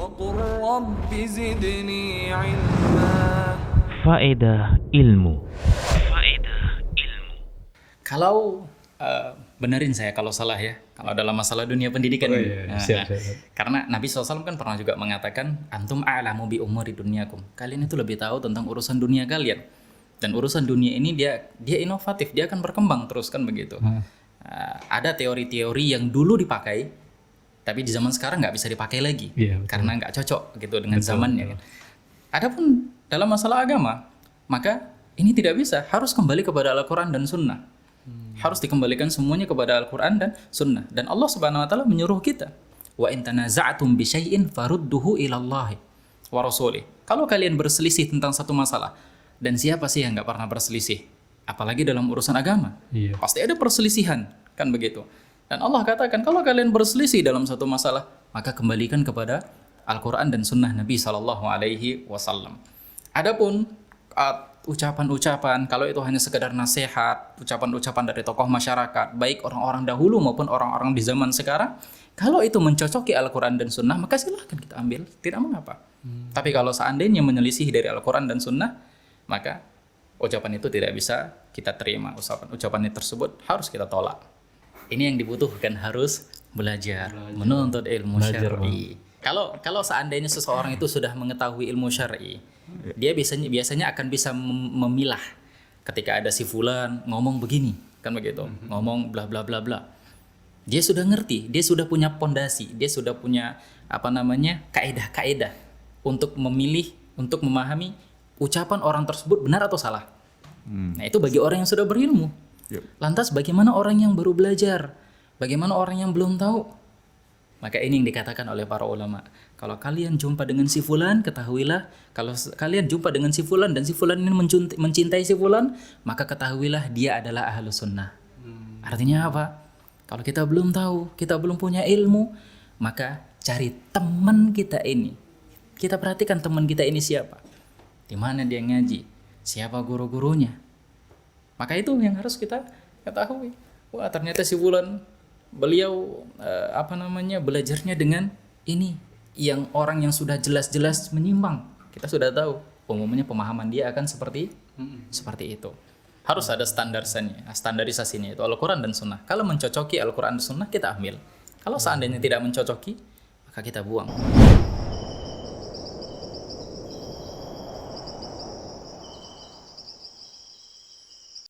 وقل رب زدني علما. Faedah ilmu. Kalau benerin saya kalau salah ya, kalau dalam masalah dunia pendidikan ini. Siap. Karena Nabi SAW kan pernah juga mengatakan, antum a'lamu bi umuri dunyakum. Kalian itu lebih tahu tentang urusan dunia kalian. Dan urusan dunia ini dia inovatif, dia akan berkembang terus kan begitu. Ada teori-teori yang dulu dipakai, tapi di zaman sekarang nggak bisa dipakai lagi, karena nggak cocok gitu dengan zamannya. Kan. Adapun dalam masalah agama, maka ini tidak bisa, harus kembali kepada Al-Quran dan Sunnah. Harus dikembalikan semuanya kepada Al-Quran dan Sunnah. Dan Allah Subhanahu Wa Taala menyuruh kita, wa in tanaza'tum bi syai'in farudduhu ilallahi wa rasulih. Kalau kalian berselisih tentang satu masalah, dan siapa sih yang nggak pernah berselisih? Apalagi dalam urusan agama, pasti ada perselisihan, kan begitu. Dan Allah katakan, kalau kalian berselisih dalam satu masalah, maka kembalikan kepada Al-Quran dan Sunnah Nabi SAW. Adapun ucapan-ucapan, kalau itu hanya sekedar nasihat, ucapan-ucapan dari tokoh masyarakat, baik orang-orang dahulu maupun orang-orang di zaman sekarang, kalau itu mencocoki Al-Quran dan Sunnah, maka silahkan kita ambil, tidak mengapa. Tapi kalau seandainya menyelisih dari Al-Quran dan Sunnah, maka ucapan itu tidak bisa kita terima. Ucapan tersebut harus kita tolak. Ini yang dibutuhkan, harus belajar. Menuntut ilmu syar'i. Kalau seandainya seseorang itu sudah mengetahui ilmu syar'i, dia biasanya akan bisa memilah ketika ada si fulan ngomong begini, kan begitu, ngomong bla bla bla bla. Dia sudah ngerti, dia sudah punya pondasi, dia sudah punya kaedah-kaedah untuk memilih, untuk memahami ucapan orang tersebut benar atau salah. Nah, itu bagi orang yang sudah berilmu. Lantas bagaimana orang yang baru belajar? Bagaimana orang yang belum tahu? Maka ini yang dikatakan oleh para ulama. Kalau kalian jumpa dengan si fulan, ketahuilah, kalau kalian jumpa dengan si fulan dan si fulan ini mencintai si fulan, maka ketahuilah dia adalah ahlus sunnah. Artinya apa? Kalau kita belum tahu, kita belum punya ilmu, maka cari teman kita ini. Kita perhatikan teman kita ini siapa? Di mana dia ngaji? Siapa guru-gurunya? Maka itu yang harus kita ketahui. Wah, ternyata si fulan beliau belajarnya dengan ini yang orang yang sudah jelas-jelas menyimpang. Kita sudah tahu umumnya pemahaman dia akan seperti itu. Harus ada standarisasinya itu Al-Quran dan Sunnah. Kalau mencocoki Al-Quran dan Sunnah kita ambil. Kalau seandainya tidak mencocoki, maka kita buang.